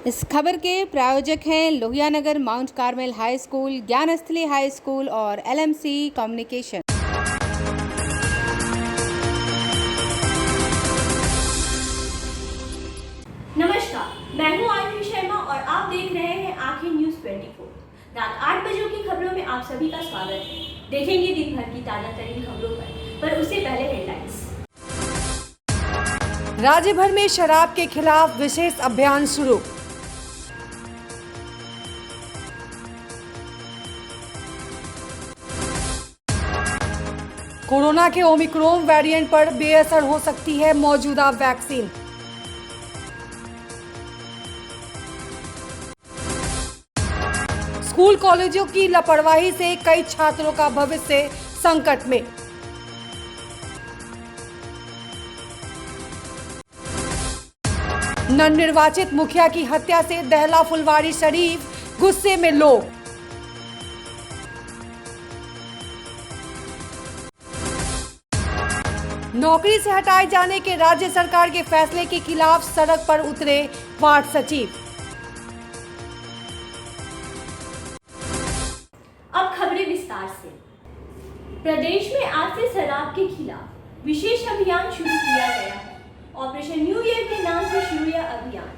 इस खबर के प्रायोजक हैं Lohianagar mount Carmel high school, Gyansthali high school और LMC कम्युनिकेशन। नमस्कार, मैं हूं आरती शर्मा और आप देख रहे हैं आंखें न्यूज 24। रात 8 बजे की खबरों में आप सभी का स्वागत है। देखेंगे दिन भर की ताजा तरीन खबरों पर उससे पहले हेडलाइंस। राज्य भर में शराब के खिलाफ विशेष अभियान शुरू। कोरोना के ओमिक्रॉन वेरिएंट पर बेअसर हो सकती है मौजूदा वैक्सीन। स्कूल कॉलेजों की लापरवाही से कई छात्रों का भविष्य संकट में। नवनिर्वाचित मुखिया की हत्या से दहला फुलवारी शरीफ, गुस्से में लोग। नौकरी से हटाए जाने के राज्य सरकार के फैसले के खिलाफ सड़क पर उतरे वार्ड सचिव। अब खबरें विस्तार से। प्रदेश में आज से शराब के खिलाफ विशेष अभियान शुरू किया गया है। ऑपरेशन न्यू ईयर के नाम से शुरू यह अभियान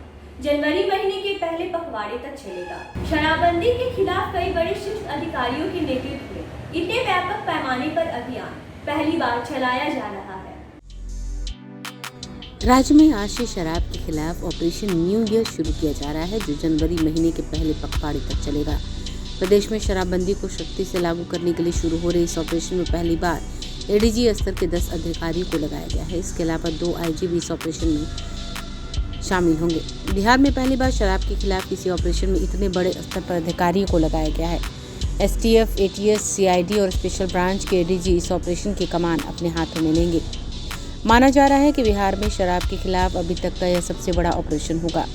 जनवरी महीने के पहले पखवाड़े तक चलेगा। शराबबंदी के खिलाफ कई वरिष्ठ अधिकारियों के नेतृत्व में इतने व्यापक पैमाने पर अभियान पहली बार चलाया जा रहा है। राज्य में आज से शराब के खिलाफ ऑपरेशन न्यू ईयर शुरू किया जा रहा है, जो जनवरी महीने के पहले पखवाड़े तक चलेगा। प्रदेश में शराबबंदी को सख्ती से लागू करने के लिए शुरू हो रहे इस ऑपरेशन में पहली बार ADG स्तर के 10 अधिकारियों को लगाया गया है। इसके अलावा 2 IG भी इस ऑपरेशन में शामिल होंगे। बिहार में पहली बार शराब के खिलाफ किसी ऑपरेशन में इतने बड़े स्तर पर अधिकारियों को लगाया गया है। STF, ATS, CID और स्पेशल ब्रांच के ADG इस ऑपरेशन की कमान अपने हाथों में लेंगे। माना जा रहा है कि बिहार में शराब के खिलाफ अभी तक का यह सबसे बड़ा ऑपरेशन होगा।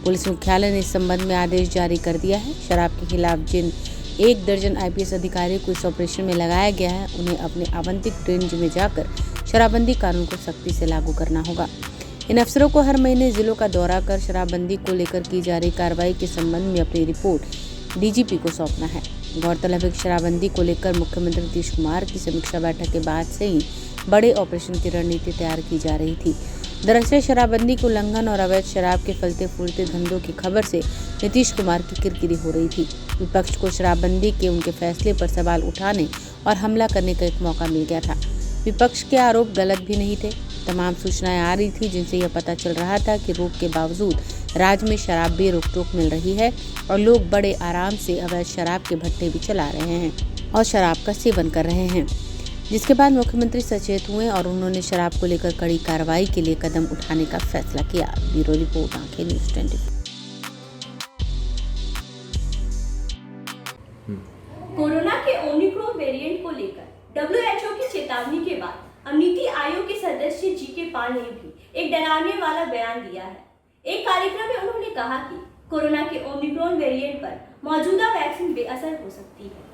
पुलिस मुख्यालय ने इस संबंध में आदेश जारी कर दिया है। शराब के खिलाफ जिन 1 दर्जन IPS अधिकारियों को इस ऑपरेशन में लगाया गया है, उन्हें अपने आवंटित रेंज में जाकर शराबबंदी कानून को सख्ती से लागू करना होगा। इन अफसरों को हर महीने जिलों का दौरा कर शराबबंदी को लेकर की जा रही कार्रवाई के संबंध में अपनी रिपोर्ट DGP को सौंपना है। गौरतलब है कि शराबबंदी को लेकर मुख्यमंत्री नीतीश कुमार की समीक्षा बैठक के बाद से ही बड़े ऑपरेशन की रणनीति तैयार की जा रही थी। दरअसल शराबबंदी के उल्लंघन और अवैध शराब के फलते फूलते धंधों की खबर से नीतीश कुमार की किरकिरी हो रही थी। विपक्ष को शराबबंदी के उनके फैसले पर सवाल उठाने और हमला करने का एक मौका मिल गया था। विपक्ष के आरोप गलत भी नहीं थे। तमाम सूचनाएं आ रही थी जिनसे यह पता चल रहा था कि रोक के बावजूद राज्य में शराब बेरोक-टोक मिल रही है और लोग बड़े आराम से अवैध शराब के भट्टे भी चला रहे हैं और शराब का सेवन कर रहे हैं। जिसके बाद मुख्यमंत्री सचेत हुए और उन्होंने शराब को लेकर कड़ी कार्रवाई के लिए कदम उठाने का फैसला किया। ब्यूरो रिपोर्ट, आंखें न्यूज 24। कोरोना के ओमिक्रॉन वेरिएंट को लेकर WHO की चेतावनी के बाद अब नीति आयोग के सदस्य GK पाल ने भी एक डराने वाला बयान दिया है। एक कार्यक्रम में उन्होंने कहा कि कोरोना के ओमिक्रॉन वेरिएंट पर मौजूदा वैक्सीन बेअसर हो सकती है।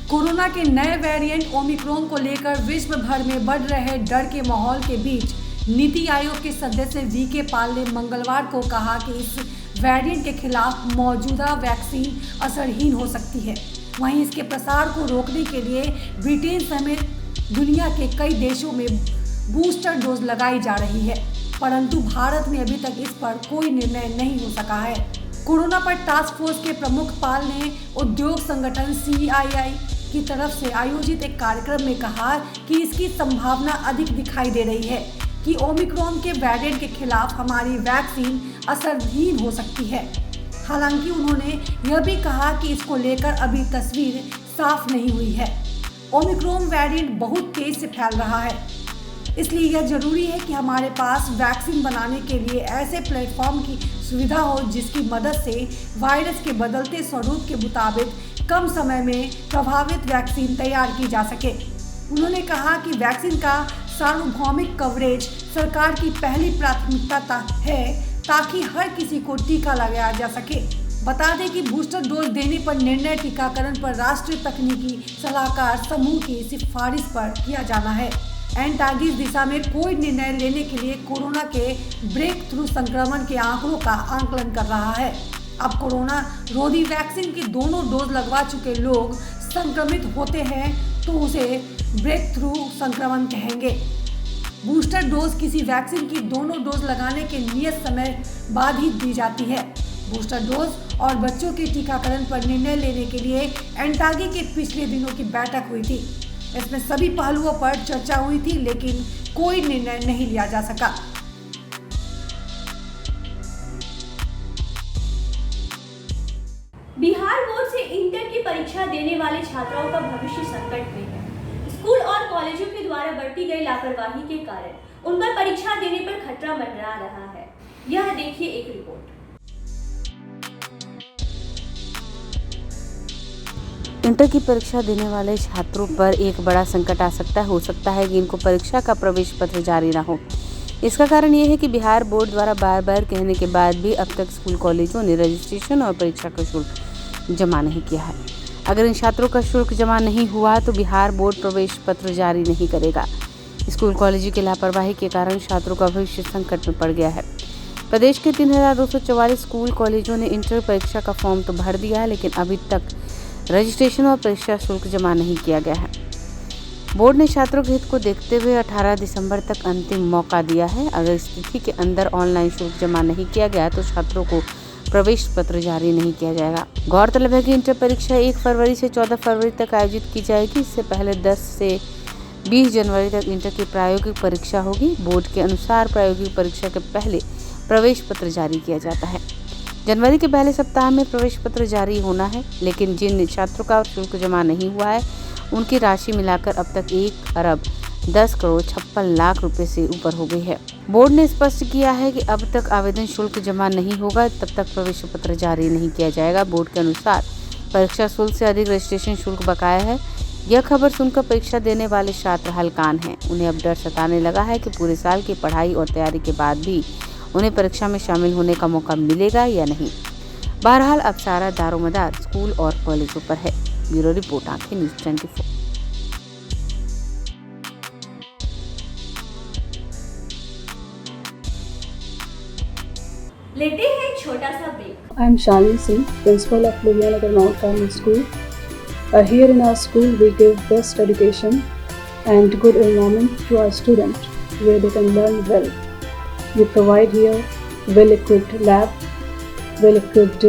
कोरोना के नए वेरिएंट ओमिक्रॉन को लेकर विश्व भर में बढ़ रहे डर के माहौल के बीच नीति आयोग के सदस्य VK पाल ने मंगलवार को कहा कि इस वेरिएंट के खिलाफ मौजूदा वैक्सीन असरहीन हो सकती है। वहीं इसके प्रसार को रोकने के लिए ब्रिटेन समेत दुनिया के कई देशों में बूस्टर डोज लगाई जा रही है, परंतु भारत में अभी तक इस पर कोई निर्णय नहीं हो सका है। कोरोना पर टास्क फोर्स के प्रमुख पाल ने उद्योग संगठन CII की तरफ से आयोजित एक कार्यक्रम में कहा कि इसकी संभावना अधिक दिखाई दे रही है कि ओमिक्रॉन के वेरिएंट के खिलाफ हमारी वैक्सीन असरहीन हो सकती है। हालांकि उन्होंने यह भी कहा कि इसको लेकर अभी तस्वीर साफ नहीं हुई है। ओमिक्रॉन वेरिएंट बहुत तेज से फैल रहा है, इसलिए यह जरूरी है कि हमारे पास वैक्सीन बनाने के लिए ऐसे प्लेटफॉर्म की सुविधा हो जिसकी मदद से वायरस के बदलते स्वरूप के मुताबिक कम समय में प्रभावित वैक्सीन तैयार की जा सके। उन्होंने कहा कि वैक्सीन का सार्वभौमिक कवरेज सरकार की पहली प्राथमिकता है ताकि हर किसी को टीका लगाया जा सके। बता दें कि बूस्टर डोज देने पर निर्णय टीकाकरण पर राष्ट्रीय तकनीकी सलाहकार समूह की सिफारिश पर किया जाना है। एंटागी इस दिशा में कोई निर्णय लेने के लिए कोरोना के ब्रेक थ्रू संक्रमण के आंकड़ों का आकलन कर रहा है। अब कोरोना रोधी वैक्सीन की दोनों डोज लगवा चुके लोग संक्रमित होते हैं तो उसे ब्रेक थ्रू संक्रमण कहेंगे। बूस्टर डोज किसी वैक्सीन की दोनों डोज लगाने के नियत समय बाद ही दी जाती है। बूस्टर डोज और बच्चों के टीकाकरण पर निर्णय लेने के लिए एंटागी के पिछले दिनों की बैठक हुई थी। इसमें सभी पहलुओं पर चर्चा हुई थी, लेकिन कोई निर्णय नहीं लिया जा सका। बिहार बोर्ड से इंटर की परीक्षा देने वाले छात्राओं का भविष्य संकट में है। स्कूल और कॉलेजों के द्वारा बरती गई लापरवाही के कारण उन पर परीक्षा देने पर खतरा मंडरा रहा है। यह देखिए एक रिपोर्ट। इंटर की परीक्षा देने वाले छात्रों पर एक बड़ा संकट आ सकता है। हो सकता है कि इनको परीक्षा का प्रवेश पत्र जारी न हो। इसका कारण ये है कि बिहार बोर्ड द्वारा बार बार कहने के बाद भी अब तक स्कूल कॉलेजों ने रजिस्ट्रेशन और परीक्षा का शुल्क जमा नहीं किया है। अगर इन छात्रों का शुल्क जमा नहीं हुआ तो बिहार बोर्ड प्रवेश पत्र जारी नहीं करेगा। स्कूल कॉलेजों की लापरवाही के कारण छात्रों का भविष्य संकट में पड़ गया है। प्रदेश के 3244 स्कूल कॉलेजों ने इंटर परीक्षा का फॉर्म तो भर दिया है, लेकिन अभी तक रजिस्ट्रेशन और परीक्षा शुल्क जमा नहीं किया गया है। बोर्ड ने छात्रों के हित को देखते हुए 18 दिसंबर तक अंतिम मौका दिया है। अगर इस तिथि के अंदर ऑनलाइन शुल्क जमा नहीं किया गया तो छात्रों को प्रवेश पत्र जारी नहीं किया जाएगा। गौरतलब है कि इंटर परीक्षा 1 फरवरी से 14 फरवरी तक आयोजित की जाएगी। इससे पहले 10 से 20 जनवरी तक इंटर की प्रायोगिक परीक्षा होगी। बोर्ड के अनुसार प्रायोगिक परीक्षा के पहले प्रवेश पत्र जारी किया जाता है। जनवरी के पहले सप्ताह में प्रवेश पत्र जारी होना है, लेकिन जिन छात्रों का शुल्क जमा नहीं हुआ है उनकी राशि मिलाकर अब तक 1,10,56,00,000 रुपए से ऊपर हो गई है। बोर्ड ने स्पष्ट किया है कि अब तक आवेदन शुल्क जमा नहीं होगा तब तक प्रवेश पत्र जारी नहीं किया जाएगा। बोर्ड के अनुसार परीक्षा शुल्क से अधिक रजिस्ट्रेशन शुल्क बकाया है। यह खबर सुनकर परीक्षा देने वाले छात्र हलकान हैं। उन्हें अब डर सताने लगा है कि पूरे साल की पढ़ाई और तैयारी के बाद भी उन्हें परीक्षा में शामिल होने का मौका मिलेगा या नहीं। बहरहाल अब सारा दारोमदार स्कूल और कॉलेजों पर है। ब्यूरो रिपोर्ट, आंखें न्यूज़ 24। लेते हैं एक छोटा सा break. I am Shalini Singh, principal of Lohiyanagar Mount Carmel School. Here in our school, we give best education and good environment to our students where they can learn well. We provide here well-equipped lab, well-equipped,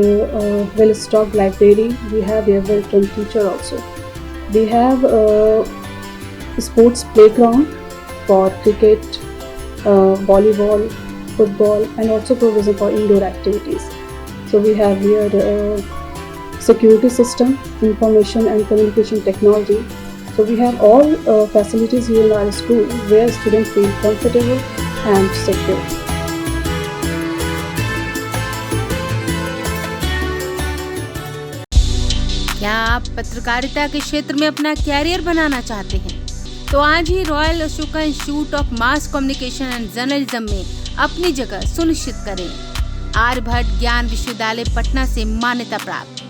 well-stocked library. We have here well-trained teacher also. We have a sports playground for cricket, volleyball, football, and also provision for indoor activities. So we have here security system, information and communication technology. So we have all facilities here in our school where students feel comfortable and secure. क्या आप पत्रकारिता के क्षेत्र में अपना career बनाना चाहते हैं? तो आज ही royal Ashoka institute of mass communication and journalism में अपनी जगह सुनिश्चित करें। आर्यभट्ट ज्ञान विश्वविद्यालय पटना से मान्यता प्राप्त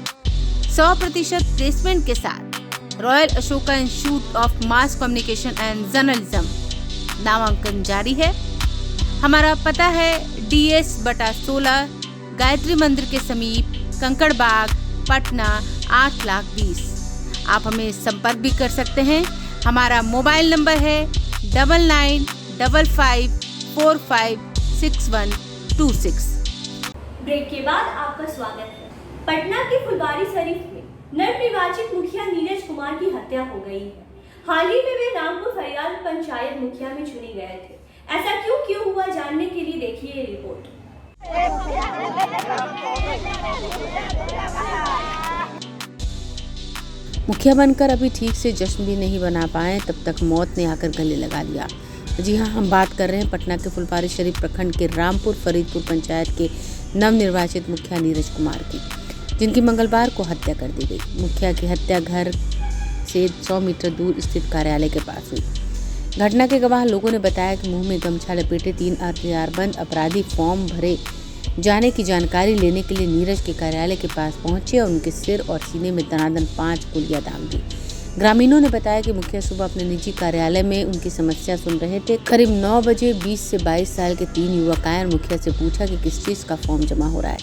100% प्लेसमेंट के साथ royal Ashoka institute of mass communication and journalism नामांकन जारी है। हमारा पता है DS/16 गायत्री मंदिर के समीप, कंकड़ बाग, पटना 8,20,000। आप हमें संपर्क भी कर सकते हैं। हमारा मोबाइल नंबर है 9955456126। ब्रेक के बाद आपका स्वागत है। पटना के फुलवारी शरीफ में नवनिर्वाचित मुखिया नीरज कुमार की हत्या हो गई है। हाल ही में वे रामपुर फरियाद पंचायत मुखिया में चुने गए थे। ऐसा क्यों हुआ, जानने के लिए देखिए ये रिपोर्ट। मुखिया बनकर अभी ठीक से जश्न भी नहीं बना पाए, तब तक मौत ने आकर गले लगा लिया। जी हाँ, हम बात कर रहे हैं पटना के फुलवारी शरीफ प्रखंड के रामपुर फरीदपुर पंचायत के नवनिर्वाचित मुखिया नीरज कुमार की, जिनकी मंगलवार को हत्या कर दी गई। मुखिया की हत्या घर से 100 मीटर दूर स्थित कार्यालय के पास हुई। घटना के गवाह लोगों ने बताया कि मुंह में गमछा लपेटे 3 हथियारबंद अपराधी फॉर्म भरे जाने की जानकारी लेने के लिए नीरज के कार्यालय के पास पहुंचे और उनके सिर और सीने में दनादन 5 गोलियां दाग दी। ग्रामीणों ने बताया कि मुखिया सुबह अपने निजी कार्यालय में उनकी समस्या सुन रहे थे। करीब 9 बजे 20 से 22 साल के 3 युवक आए और मुखिया से पूछा कि किस चीज का फॉर्म जमा हो रहा है।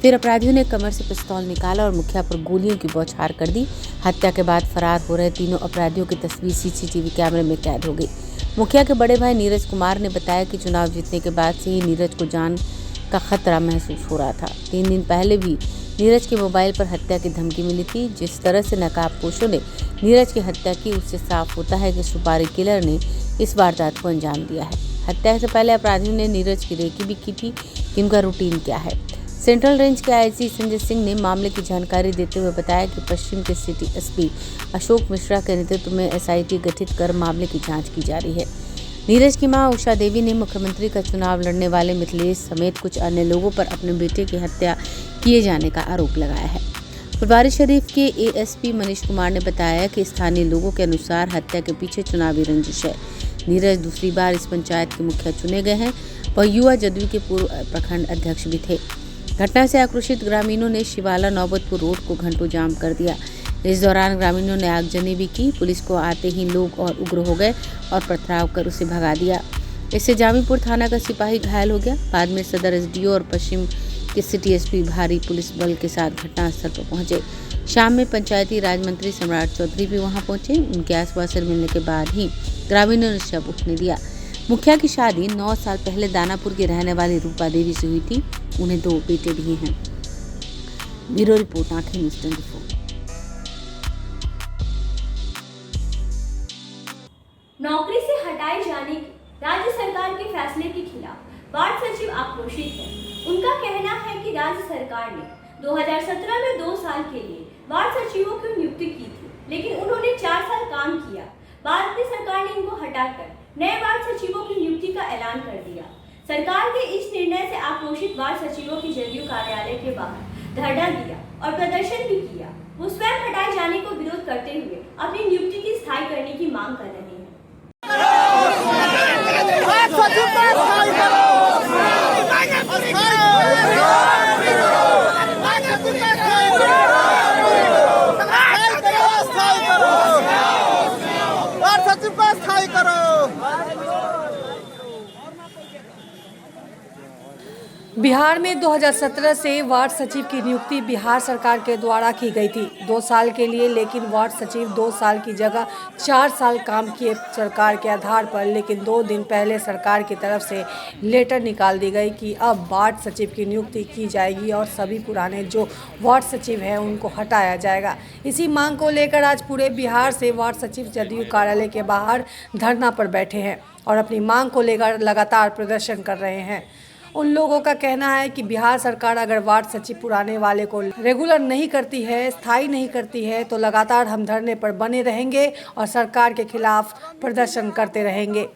फिर अपराधियों ने कमर से पिस्तौल निकाला और मुखिया पर गोलियों की बौछार कर दी। हत्या के बाद फरार हो रहे तीनों अपराधियों की तस्वीर सीसीटीवी कैमरे में कैद हो गई। मुखिया के बड़े भाई नीरज कुमार ने बताया कि चुनाव जीतने के बाद से ही नीरज को जान का खतरा महसूस हो रहा था। 3 दिन पहले भी नीरज के मोबाइल पर हत्या की धमकी मिली थी। जिस तरह से नकाबपोशों ने नीरज की हत्या की, उससे साफ होता है कि सुपारी किलर ने इस वारदात को अंजाम दिया है। हत्या से पहले अपराधियों ने नीरज की रेकी भी की थी कि उनका रूटीन क्या है। सेंट्रल रेंज के आईजी संजय सिंह ने मामले की जानकारी देते हुए बताया कि पश्चिम के सिटी एसपी अशोक मिश्रा के नेतृत्व में एसआईटी गठित कर मामले की जांच की जा रही है। नीरज की मां उषा देवी ने मुख्यमंत्री का चुनाव लड़ने वाले मिथिलेश समेत कुछ अन्य लोगों पर अपने बेटे की हत्या किए जाने का आरोप लगाया है। फुलवारी शरीफ के एएसपी मनीष कुमार ने बताया कि स्थानीय लोगों के अनुसार हत्या के पीछे चुनावी रंजिश है। नीरज दूसरी बार इस पंचायत के मुखिया चुने गए हैं। वह युवा जदयू के पूर्व प्रखंड अध्यक्ष भी थे। घटना से आक्रोशित ग्रामीणों ने शिवाला नौबतपुर रोड को घंटों जाम कर दिया। इस दौरान ग्रामीणों ने आगजनी भी की। पुलिस को आते ही लोग और उग्र हो गए और पथराव कर उसे भगा दिया। इससे जामीपुर थाना का सिपाही घायल हो गया। बाद में सदर एसडीओ और पश्चिम के सिटी एसपी भारी पुलिस बल के साथ घटनास्थल पर पहुंचे। शाम में पंचायती राज मंत्री सम्राट चौधरी भी वहां पहुंचे। उनके आश्वासन मिलने के बाद ही ग्रामीणों ने शव उठने दिया। मुखिया की शादी 9 साल पहले दानापुर की रहने वाली रूपा देवी से हुई थी। उन्हें 2 बेटे भी हैं। ब्यूरो रिपोर्ट, आंखें न्यूज़ 24। नौकरी से हटाए जाने के राज्य सरकार के फैसले के खिलाफ वार्ड सचिव आक्रोशित हैं। उनका कहना है कि राज्य सरकार ने 2017 में 2 साल के लिए वार्ड सचिवों की नियुक्ति की थी, लेकिन उन्होंने 4 साल काम किया। बाद में सरकार ने इनको हटाकर नए वार्ड सचिवों की नियुक्ति का ऐलान कर दिया। सरकार के इस निर्णय से आक्रोशित वार्ड सचिवों की जदयू कार्यालय के बाहर धरना दिया और प्रदर्शन भी किया। वो स्वयं हटाए जाने को विरोध करते हुए अपनी नियुक्ति की स्थायी करने की मांग कर रहे हैं। बिहार में 2017 से वार्ड सचिव की नियुक्ति बिहार सरकार के द्वारा की गई थी 2 साल के लिए, लेकिन वार्ड सचिव 2 साल की जगह 4 साल काम किए सरकार के आधार पर। लेकिन 2 दिन पहले सरकार की तरफ से लेटर निकाल दी गई कि अब वार्ड सचिव की नियुक्ति की जाएगी और सभी पुराने जो वार्ड सचिव हैं उनको हटाया जाएगा। इसी मांग को लेकर आज पूरे बिहार से वार्ड सचिव जदयू कार्यालय के बाहर धरना पर बैठे हैं और अपनी मांग को लेकर लगातार प्रदर्शन कर रहे हैं। उन लोगों का कहना है कि बिहार सरकार अगर वार्ड सचिव पुराने वाले को रेगुलर नहीं करती है, स्थायी नहीं करती है, तो लगातार हम धरने पर बने रहेंगे और सरकार के खिलाफ प्रदर्शन करते रहेंगे।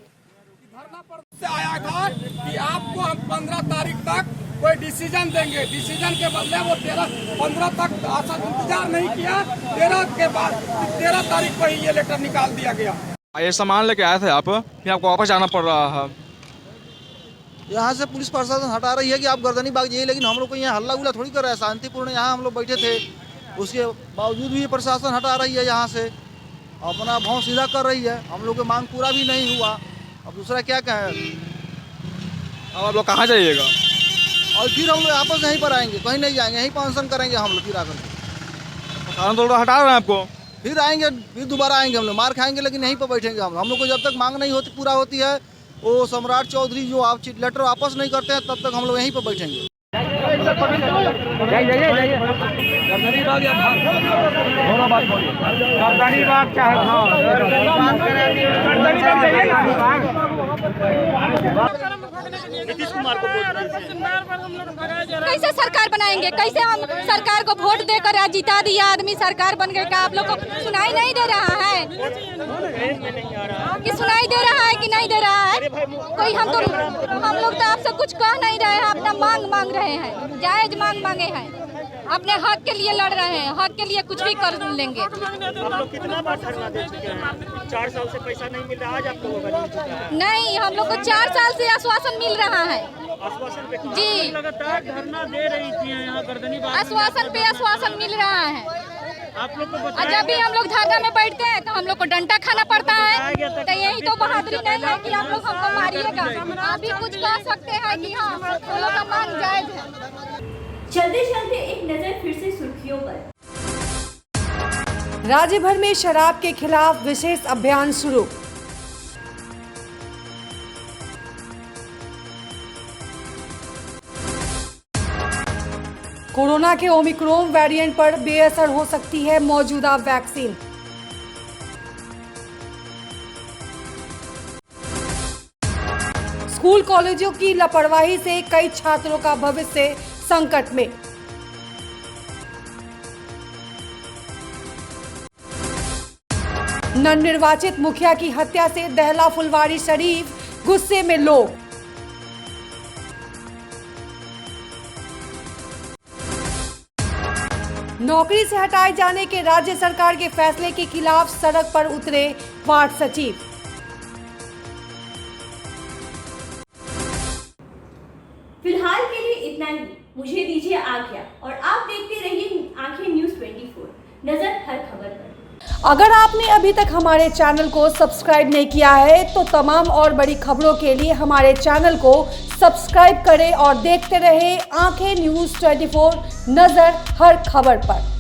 से आया था कि आपको हम 15 तारीख तक कोई डिसीजन देंगे। डिसीजन के बदले वो 15 तक इंतजार नहीं किया। 13 तारीख को ही ये लेटर निकाल दिया गया। ये सामान लेके आए थे आप, फिर आपको वापस जाना पड़ रहा है। यहाँ से पुलिस प्रशासन हटा रही है कि आप गर्दनी बाग जाइए, लेकिन हम लोग को यहाँ हल्ला गुल्ला थोड़ी कर रहा है। शांतिपूर्ण यहाँ हम लोग बैठे थे, उसके बावजूद भी प्रशासन हटा रही है। यहाँ से अपना भाव सीधा कर रही है। हम लोग की मांग पूरा भी नहीं हुआ, अब दूसरा क्या कहें। अब आप लोग कहाँ जाइएगा? और फिर हम लोग वापस यहीं पर आएंगे, कहीं नहीं जाएंगे, यहीं पर अनशन करेंगे हम लोग। फिर आकर तो हटा रहे हैं आपको, फिर आएंगे, फिर दोबारा आएंगे। हम लोग मार खाएंगे, लेकिन यहीं पर बैठेंगे हम लोग को जब तक मांग नहीं होती पूरा होती है। वो सम्राट चौधरी जो आप लेटर वापस नहीं करते हैं, तब तक हम लोग यहीं पर बैठेंगे। कैसे सरकार बनाएंगे? कैसे हम सरकार को वोट देकर जिता दिया आदमी सरकार बन गए? क्या आप लोग को सुनाई नहीं दे रहा है कि सुनाई दे रहा है कि नहीं दे रहा है? कोई हम लोग तो आपसे कुछ कह नहीं रहे हैं, अपना मांग रहे हैं, जायज मांग मांगे हैं, अपने हक के लिए लड़ रहे हैं, हक के लिए कुछ भी कर लेंगे। आप लोग कितना बार धरना दे चुके हैं? 4 साल से पैसा नहीं मिल रहा, आज आप लोगों का मिल चुका है? नहीं, हम लोग को 4 साल से आश्वासन मिल रहा है। आश्वासन पे जी लगातार धरना दे रही थी यहाँ गर्दनी बाग, आश्वासन पे आश्वासन मिल रहा है। आप लोग को और जब भी हम लोग धरना में बैठते हैं तो हम लोग को डंडा खाना पड़ता है। तो यही तो बहादुरी नहीं है कि आप लोग हमको मारिएगा। आप भी कुछ कह सकते हैं कि हाँ हम लोग का मांग जायज है। चलते चलते एक नजर फिर से सुर्खियों पर। राज्य भर में शराब के खिलाफ विशेष अभियान शुरू। कोरोना के ओमिक्रॉन वेरिएंट पर बेअसर हो सकती है मौजूदा वैक्सीन। स्कूल कॉलेजों की लापरवाही से कई छात्रों का भविष्य संकट में। नवनिर्वाचित मुखिया की हत्या से दहला फुलवारी शरीफ, गुस्से में लोग। नौकरी से हटाए जाने के राज्य सरकार के फैसले के खिलाफ सड़क पर उतरे वार्ड सचिव। फिलहाल के लिए इतना ही। मुझे दीजिए आज्ञा और आप देखते रहिए आंखें न्यूज़ 24। नजर हर खबर पर। अगर आपने अभी तक हमारे चैनल को सब्सक्राइब नहीं किया है तो तमाम और बड़ी खबरों के लिए हमारे चैनल को सब्सक्राइब करें और देखते रहें आंखें न्यूज़ 24, नजर हर खबर पर।